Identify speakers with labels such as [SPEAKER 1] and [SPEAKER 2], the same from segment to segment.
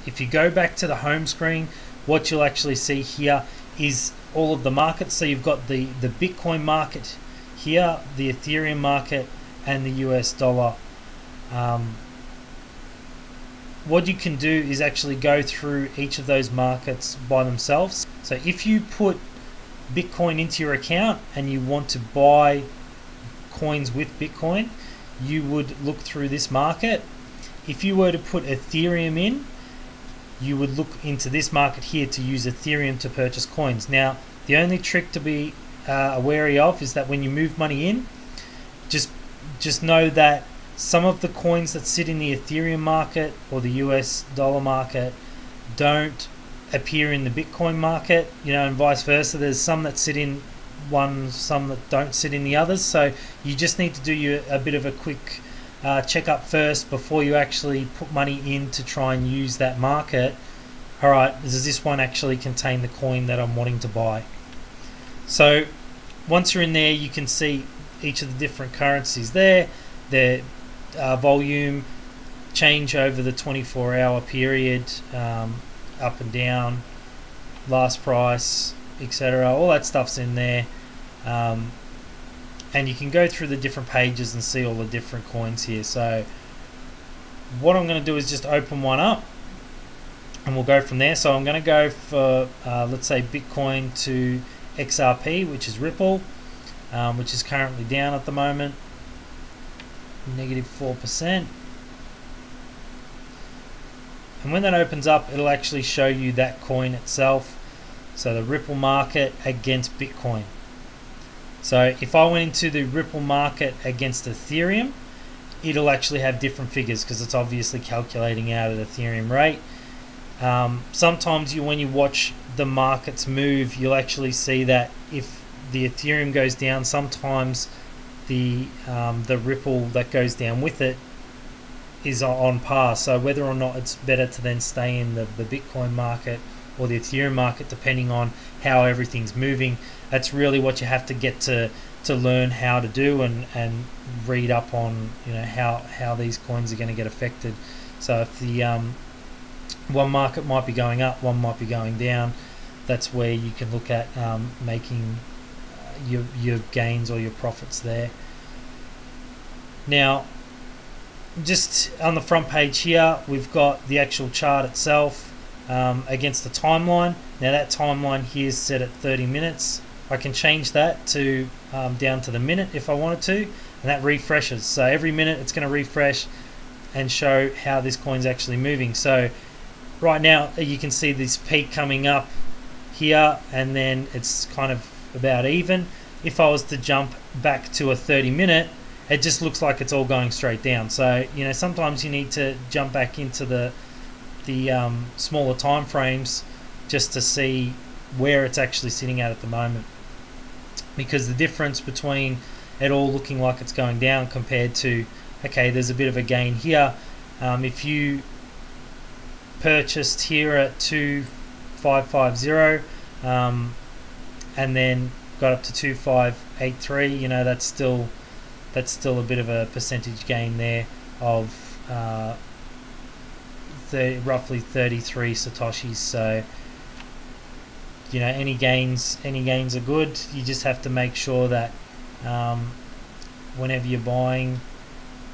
[SPEAKER 1] if you go back to the home screen, what you'll actually see here is all of the markets. So you've got the Bitcoin market here, the Ethereum market, and the US dollar. What you can do is actually go through each of those markets by themselves. So if you put Bitcoin into your account and you want to buy coins with Bitcoin, you would look through this market. If you were to put Ethereum in, you would look into this market here to use Ethereum to purchase coins. Now, the only trick to be wary of is that when you move money in, just know that some of the coins that sit in the Ethereum market or the US dollar market don't appear in the Bitcoin market, and vice versa. There's some that sit in one, some that don't sit in the others. So you just need to do a bit of a quick checkup first before you actually put money in to try and use that market. All right, does this one actually contain the coin that I'm wanting to buy? So once you're in there, you can see each of the different currencies there, their volume change over the 24-hour period, up and down, last price, etc. All that stuff's in there, and you can go through the different pages and see all the different coins here. So what I'm going to do is just open one up and we'll go from there. So I'm going to go for let's say Bitcoin to XRP, which is Ripple, which is currently down at the moment, -4%. And when that opens up, it'll actually show you that coin itself. So the Ripple market against Bitcoin. So if I went into the Ripple market against Ethereum, it'll actually have different figures because it's obviously calculating out at Ethereum rate. Sometimes when you watch the markets move, you'll actually see that if the Ethereum goes down, sometimes the Ripple that goes down with it is on par. So whether or not it's better to then stay in the Bitcoin market or the Ethereum market, depending on how everything's moving, that's really what you have to get to learn how to do and read up on how these coins are going to get affected. So if the one market might be going up, one might be going down, that's where you can look at making your gains or your profits there. Now, just on the front page here, we've got the actual chart itself against the timeline. Now that timeline here is set at 30 minutes. I can change that to down to the minute if I wanted to, and that refreshes. So every minute it's going to refresh and show how this coin's actually moving. So right now you can see this peak coming up here, and then it's kind of about even. If I was to jump back to a 30-minute, it just looks like it's all going straight down. So sometimes you need to jump back into the smaller time frames just to see where it's actually sitting at the moment, because the difference between it all looking like it's going down compared to, okay, there's a bit of a gain here. If you purchased here at 2550 and then got up to 2583, that's still a bit of a percentage gain there of roughly 33 satoshis. So any gains are good. You just have to make sure that whenever you're buying,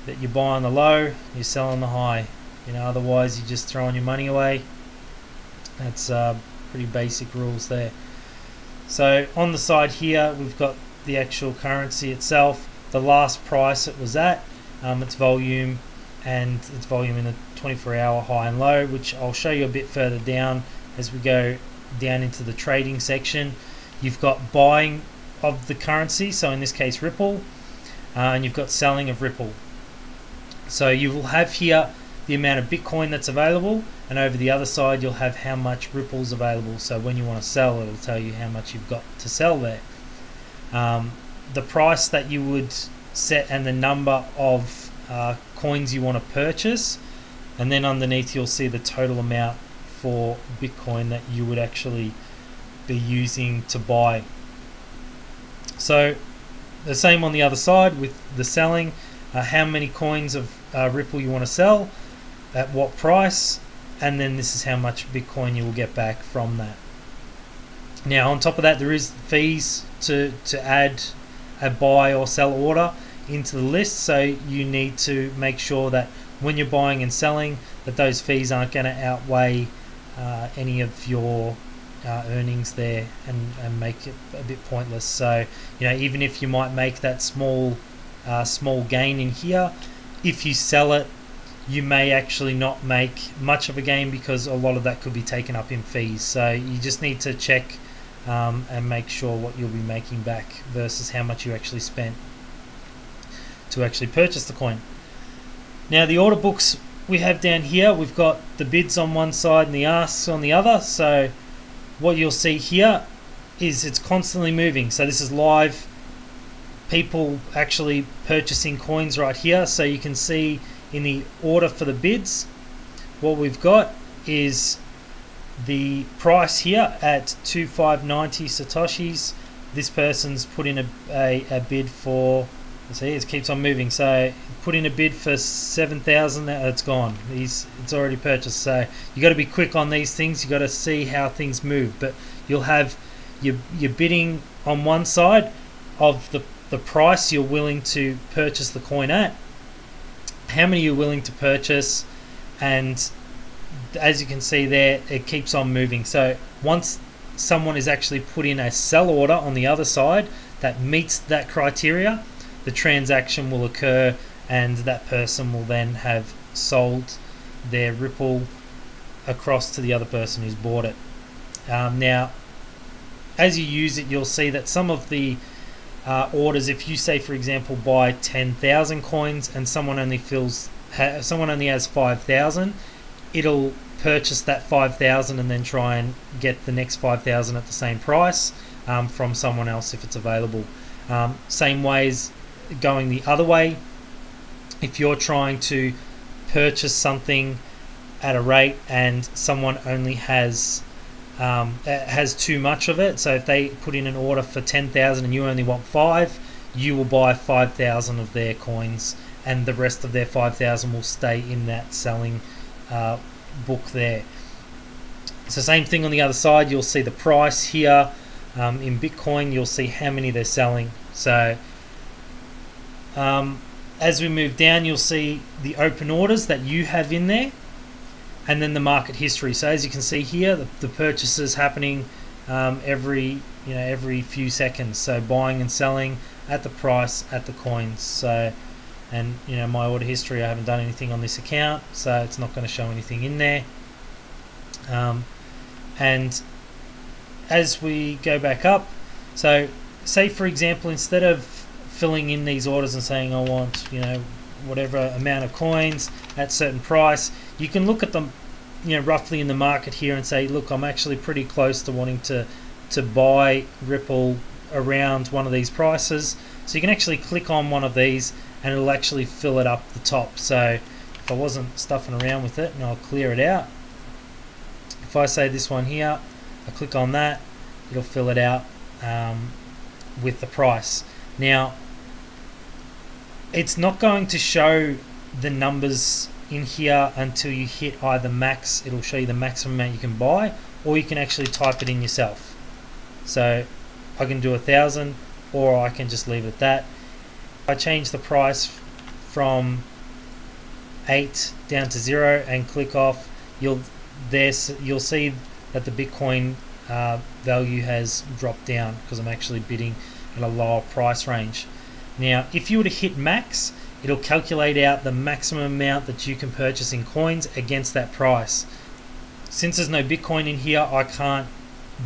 [SPEAKER 1] that you buy on the low, you sell on the high. Otherwise you're just throwing your money away. That's pretty basic rules there. So on the side here, we've got the actual currency itself, the last price it was at, its volume, and its volume in the 24-hour high and low, which I'll show you a bit further down as we go down into the trading section. You've got buying of the currency, so in this case Ripple, and you've got selling of Ripple. So you will have here the amount of Bitcoin that's available, and over the other side you'll have how much Ripple's available. So when you want to sell, it'll tell you how much you've got to sell there, the price that you would set, and the number of coins you want to purchase, and then underneath you'll see the total amount for Bitcoin that you would actually be using to buy. So the same on the other side with the selling, how many coins of Ripple you want to sell, at what price, and then this is how much Bitcoin you will get back from that. Now on top of that, there is fees to add a buy or sell order into the list, so you need to make sure that when you're buying and selling that those fees aren't going to outweigh any of your earnings there and make it a bit pointless. So even if you might make that small gain in here, if you sell it, you may actually not make much of a gain because a lot of that could be taken up in fees. So you just need to check and make sure what you'll be making back versus how much you actually spent to actually purchase the coin. Now the order books we have down here, we've got the bids on one side and the asks on the other. So what you'll see here is it's constantly moving. So this is live people actually purchasing coins right here. So you can see in the order for the bids, what we've got is the price here at 2590 satoshis. This person's put in a bid for, see, it keeps on moving. So put in a bid for 7,000. It's gone. It's already purchased. So you got to be quick on these things. You got to see how things move. But you'll have your bidding on one side of the price you're willing to purchase the coin at, how many you're willing to purchase, and as you can see there, it keeps on moving. So once someone is actually put in a sell order on the other side that meets that criteria, the transaction will occur and that person will then have sold their Ripple across to the other person who's bought it. Now as you use it, you'll see that some of the orders, if you say for example buy 10,000 coins and someone only has 5,000, it'll purchase that 5,000 and then try and get the next 5,000 at the same price from someone else if it's available. Same ways going the other way. If you're trying to purchase something at a rate and someone only has too much of it, so if they put in an order for 10,000 and you only want 5, you will buy 5,000 of their coins and the rest of their 5,000 will stay in that selling book there. So same thing on the other side, you'll see the price here in Bitcoin, you'll see how many they're selling. So as we move down, you'll see the open orders that you have in there, and then the market history. So as you can see here, the purchases happening every few seconds. So buying and selling at the price at the coins. So, and my order history, I haven't done anything on this account, so it's not going to show anything in there. And as we go back up, so say for example, instead of filling in these orders and saying I want whatever amount of coins at certain price, you can look at them roughly in the market here and say, look, I'm actually pretty close to wanting to buy Ripple around one of these prices. So you can actually click on one of these and it'll actually fill it up the top. So if I wasn't stuffing around with it, and I'll clear it out, if I say this one here, I click on that, it'll fill it out with the price. Now it's not going to show the numbers in here until you hit either max. It'll show you the maximum amount you can buy, or you can actually type it in yourself. So I can do 1,000, or I can just leave it at that. If I change the price from 8 down to 0 and click off, you'll see that the Bitcoin value has dropped down because I'm actually bidding at a lower price range. Now if you were to hit max, it'll calculate out the maximum amount that you can purchase in coins against that price. Since there's no Bitcoin in here, I can't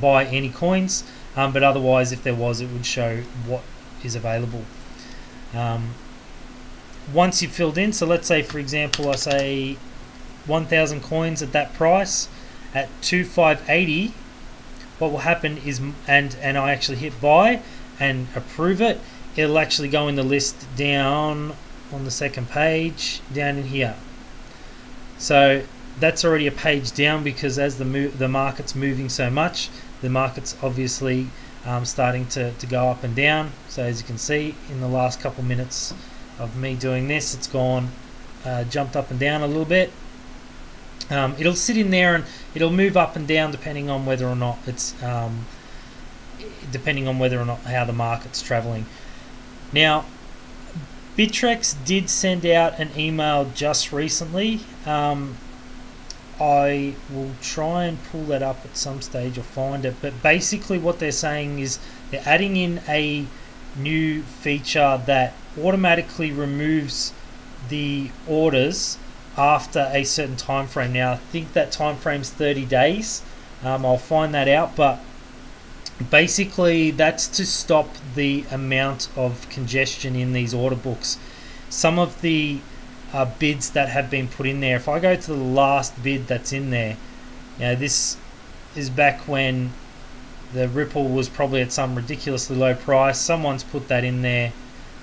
[SPEAKER 1] buy any coins, but otherwise if there was, it would show what is available. Once you've filled in, so let's say for example I say 1,000 coins at that price at 2,580, what will happen is, and I actually hit buy and approve it, it'll actually go in the list down on the second page down in here. So that's already a page down, because as the market's moving so much, the market's obviously starting to go up and down. So as you can see, in the last couple minutes of me doing this, it's gone jumped up and down a little bit. It'll sit in there and it'll move up and down depending on whether or not it's how the market's traveling. Now, Bittrex did send out an email just recently. I will try and pull that up at some stage or find it, but basically what they're saying is they're adding in a new feature that automatically removes the orders after a certain time frame. Now I think that time frame's 30 days. I'll find that out, but basically that's to stop the amount of congestion in these order books. Some of the bids that have been put in there, if I go to the last bid that's in there, this is back when the Ripple was probably at some ridiculously low price. Someone's put that in there,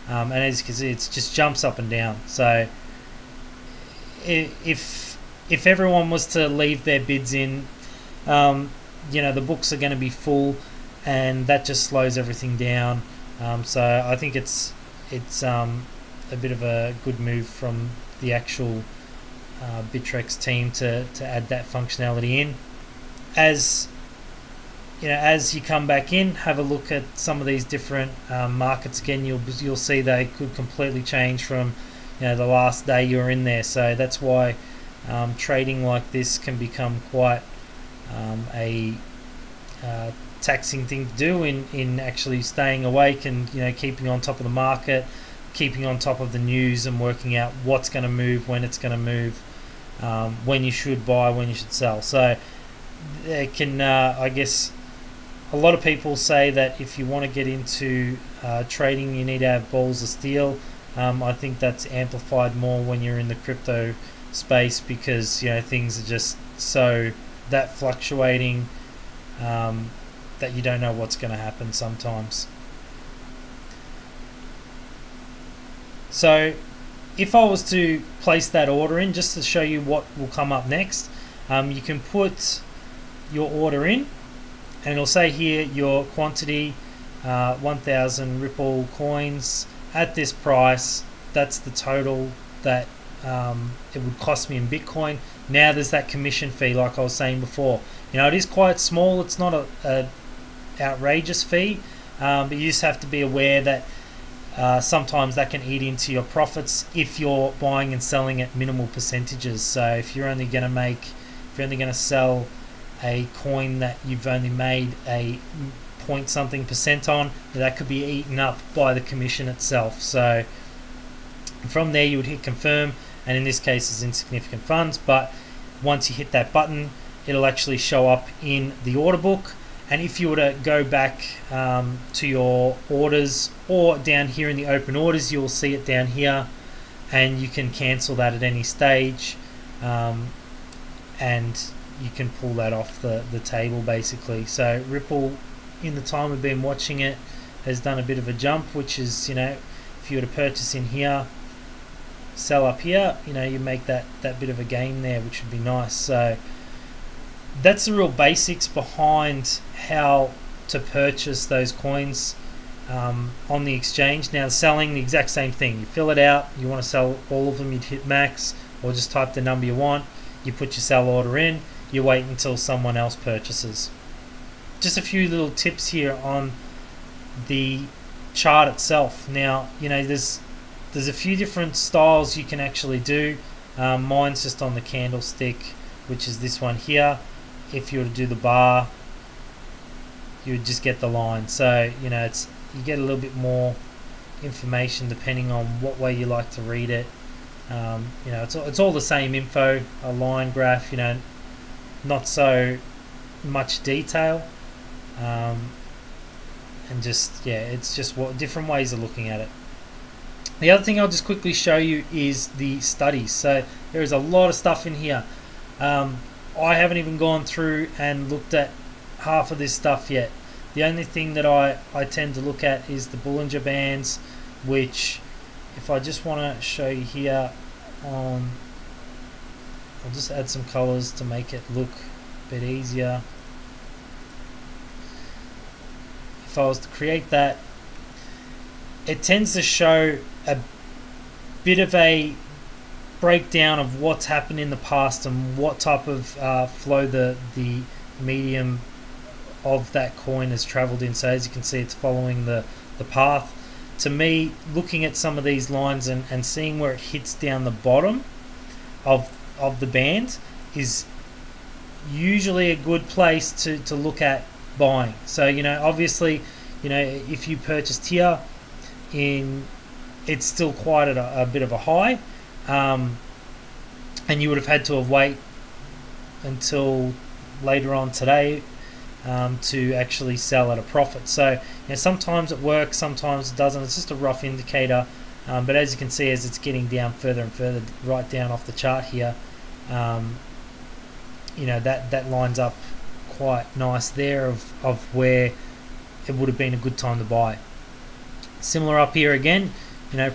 [SPEAKER 1] and as you can see, it just jumps up and down. So if everyone was to leave their bids in, the books are going to be full, and that just slows everything down. So I think it's a bit of a good move from the actual Bittrex team to add that functionality in. As you come back in, have a look at some of these different markets again. You'll see they could completely change from the last day you're in there. So that's why trading like this can become quite a taxing thing to do in actually staying awake and keeping on top of the market, keeping on top of the news, and working out what's going to move, when it's going to move, when you should buy, when you should sell. So it can, I guess, a lot of people say that if you want to get into trading, you need to have balls of steel. I think that's amplified more when you're in the crypto space, because things are just so that fluctuating that you don't know what's going to happen sometimes. So if I was to place that order in, just to show you what will come up next, you can put your order in, and it'll say here your quantity, 1,000 Ripple coins at this price. That's the total that it would cost me in Bitcoin. Now there's that commission fee, like I was saying before. It is quite small. It's not a outrageous fee, but you just have to be aware that sometimes that can eat into your profits if you're buying and selling at minimal percentages. So if you're only going to sell a coin that you've only made a point something percent on, that could be eaten up by the commission itself. So from there you would hit confirm, and in this case it's insignificant funds, but once you hit that button it'll actually show up in the order book. And if you were to go back to your orders, or down here in the open orders, you'll see it down here, and you can cancel that at any stage, and you can pull that off the table basically. So Ripple, in the time we've been watching it, has done a bit of a jump, which is, if you were to purchase in here, sell up here, you make that bit of a gain there, which would be nice. So that's the real basics behind how to purchase those coins on the exchange. Now selling, the exact same thing. You fill it out, you want to sell all of them, you'd hit max, or just type the number you want, you put your sell order in, you wait until someone else purchases. Just a few little tips here on the chart itself. Now there's a few different styles you can actually do. Mine's just on the candlestick, which is this one here. If you were to do the bar, you would just get the line. So you get a little bit more information depending on what way you like to read it. It's all the same info, a line graph, not so much detail, and it's just different ways of looking at it. The other thing I'll just quickly show you is the studies. So there is a lot of stuff in here. I haven't even gone through and looked at half of this stuff yet. The only thing that I tend to look at is the Bollinger Bands, which, if I just want to show you here, I'll just add some colors to make it look a bit easier. If I was to create that, it tends to show a bit of a breakdown of what's happened in the past and what type of flow the medium of that coin has traveled in. So as you can see, it's following the path. To me, looking at some of these lines and seeing where it hits down the bottom of the band is usually a good place to look at buying. So obviously, if you purchased here, it's still quite at a bit of a high, and you would have had to have wait until later on today to actually sell at a profit. So sometimes it works, sometimes it doesn't. It's just a rough indicator, but as you can see, as it's getting down further and further right down off the chart here, that lines up quite nice there of where it would have been a good time to buy. Similar up here again,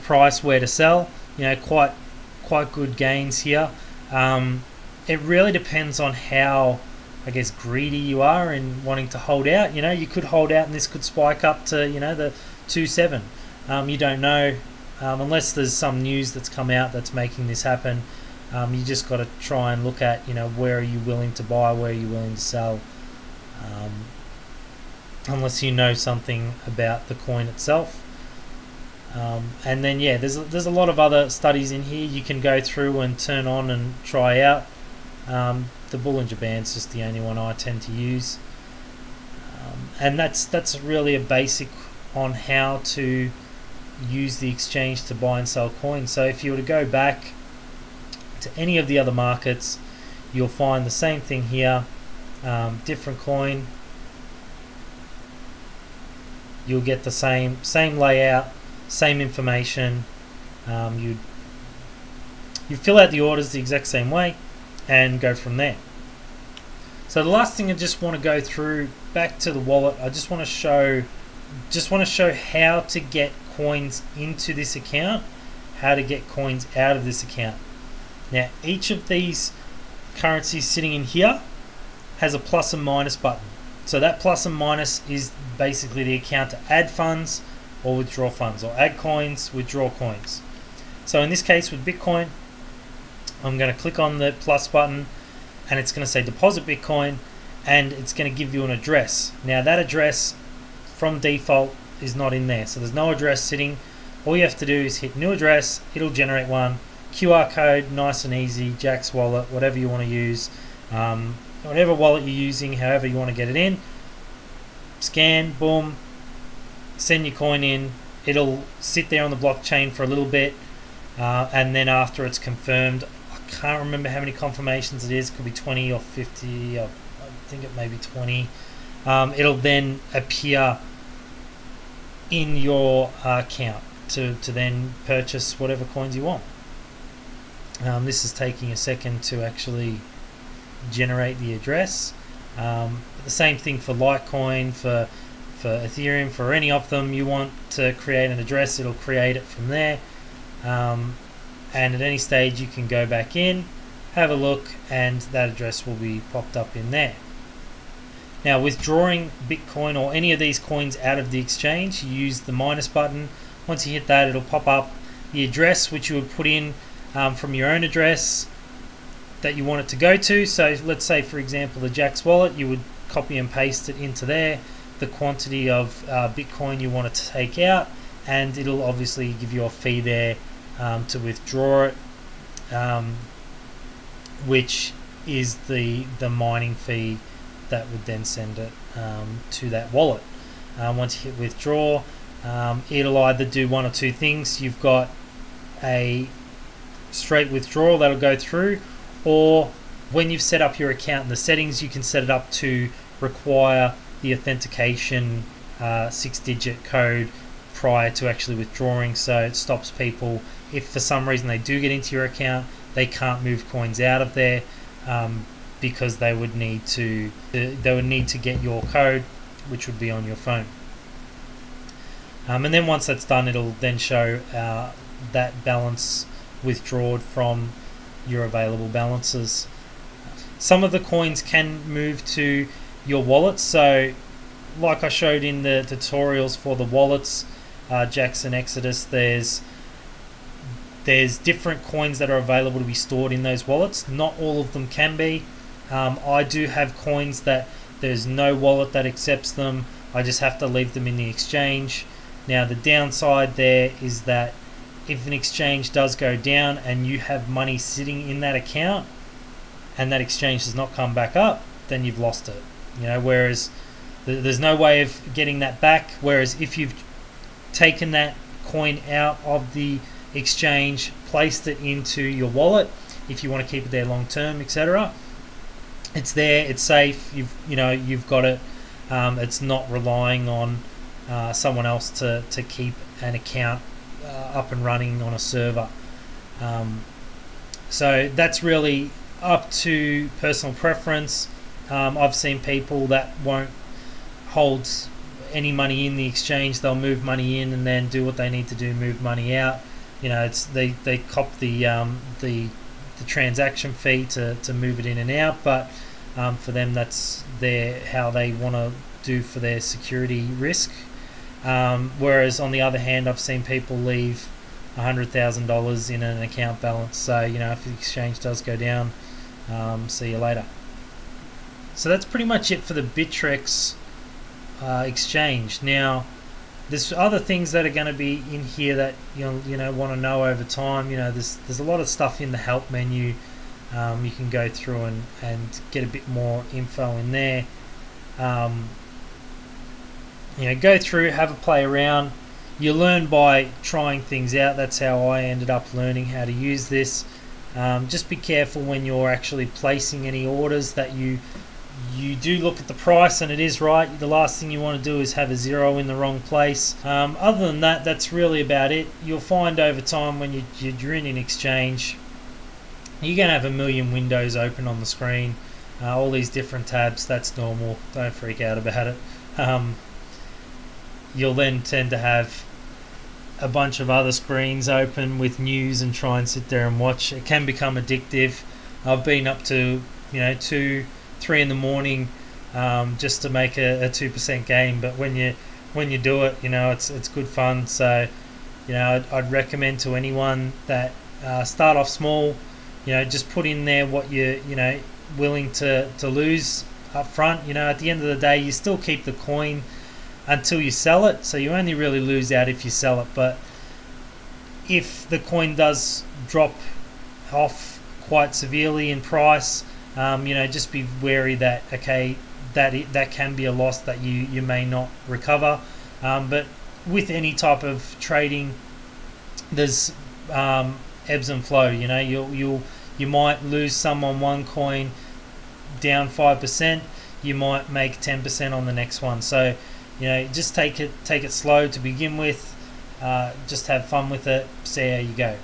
[SPEAKER 1] price, where to sell, quite good gains here. It really depends on how, I guess, greedy you are in wanting to hold out. You could hold out and this could spike up to the 2.7. You don't know unless there's some news that's come out that's making this happen. You just got to try and look at where are you willing to buy, where are you willing to sell, unless you know something about the coin itself. And then there's a lot of other studies in here you can go through and turn on and try out. The Bollinger Bands is just the only one I tend to use, and that's really a basic on how to use the exchange to buy and sell coins. So if you were to go back to any of the other markets, you'll find the same thing here, different coin. You'll get the same layout, same information. You fill out the orders the exact same way and go from there. So the last thing I just want to go through, back to the wallet, I just want to show how to get coins into this account, how to get coins out of this account. Now each of these currencies sitting in here has a plus and minus button. So that plus and minus is basically the account to add funds or withdraw funds, or add coins, withdraw coins. So in this case with Bitcoin, I'm going to click on the plus button and it's going to say deposit Bitcoin, and it's going to give you an address. Now that address from default is not in there, so there's no address sitting. All you have to do is hit new address, it'll generate one. QR code, nice and easy. Jack's wallet, whatever you want to use, whatever wallet you're using, however you want to get it in. Scan, boom, send your coin in. It'll sit there on the blockchain for a little bit, and then after it's confirmed, I can't remember how many confirmations it is, it could be 20 or 50, I think it may be 20. It'll then appear in your account to then purchase whatever coins you want. This is taking a second to actually generate the address. The same thing for Litecoin, for Ethereum, for any of them. You want to create an address, it'll create it from there, and at any stage you can go back in, have a look, and that address will be popped up in there. Now withdrawing Bitcoin or any of these coins out of the exchange, you use the minus button. Once you hit that, it'll pop up the address which you would put in from your own address that you want it to go to. So let's say, for example, the Jack's wallet, you would copy and paste it into there, the quantity of Bitcoin you want to take out, and it'll obviously give you a fee there to withdraw it, which is the mining fee that would then send it to that wallet. Once you hit withdraw, it'll either do one or two things. You've got a straight withdrawal that'll go through, or when you've set up your account in the settings, you can set it up to require the authentication 6-digit code prior to actually withdrawing, so it stops people, if for some reason they do get into your account, they can't move coins out of there, because they would need to get your code, which would be on your phone. And then once that's done, it'll then show that balance withdrawn from your available balances. Some of the coins can move to your wallets, so like I showed in the tutorials for the wallets, Jackson, Exodus, there's there's different coins that are available to be stored in those wallets. Not all of them can be. I do have coins that there's no wallet that accepts them. I just have to leave them in the exchange. Now the downside there is that if an exchange does go down and you have money sitting in that account and that exchange does not come back up, then you've lost it. Whereas there's no way of getting that back. Whereas if you've taken that coin out of the exchange, placed it into your wallet, if you want to keep it there long term, etc., it's there, it's safe. You've got it. It's not relying on someone else to keep an account up and running on a server. So that's really up to personal preference. I've seen people that won't hold any money in the exchange. They'll move money in and then do what they need to do, move money out. They cop the transaction fee to move it in and out, but for them that's how they want to do for their security risk. Whereas on the other hand, I've seen people leave $100,000 in an account balance. So if the exchange does go down, see you later. So that's pretty much it for the Bittrex exchange. Now there's other things that are going to be in here that want to know over time. There's a lot of stuff in the help menu. You can go through and get a bit more info in there. Go through, have a play around. You learn by trying things out. That's how I ended up learning how to use this. Just be careful when you're actually placing any orders that you do look at the price and it is right. The last thing you want to do is have a zero in the wrong place. Other than that, that's really about it. You'll find over time when you're in an exchange, you're going to have a million windows open on the screen, all these different tabs. That's normal. Don't freak out about it. You'll then tend to have a bunch of other screens open with news and try and sit there and watch. It can become addictive. I've been up to 2-3 in the morning just to make a 2% gain, but when you do it, it's good fun. So I'd recommend to anyone that start off small. Just put in there what you're willing to lose up front. At the end of the day, you still keep the coin until you sell it, so you only really lose out if you sell it. But if the coin does drop off quite severely in price, just be wary that that can be a loss that you may not recover. But with any type of trading, there's ebbs and flow. You might lose some on one coin, down 5%. You might make 10% on the next one. So just take it slow to begin with. Just have fun with it. See how you go.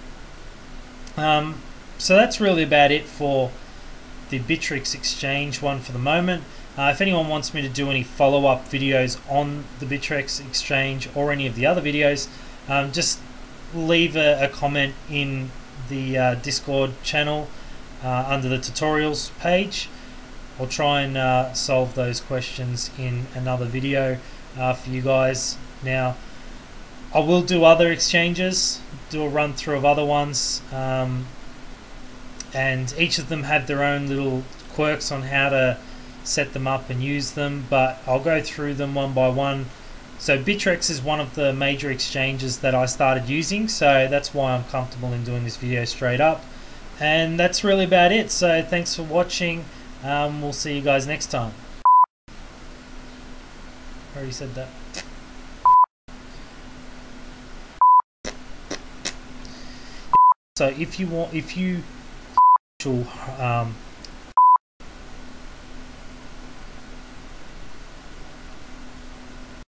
[SPEAKER 1] So that's really about it for the Bittrex exchange one for the moment. If anyone wants me to do any follow-up videos on the Bittrex exchange or any of the other videos, just leave a comment in the Discord channel under the tutorials page. I'll try and solve those questions in another video for you guys. Now, I will do other exchanges, do a run through of other ones, and each of them have their own little quirks on how to set them up and use them, but I'll go through them one by one. So Bittrex is one of the major exchanges that I started using, so that's why I'm comfortable in doing this video straight up. And that's really about it. So thanks for watching. We'll see you guys next time. I already said that. So if you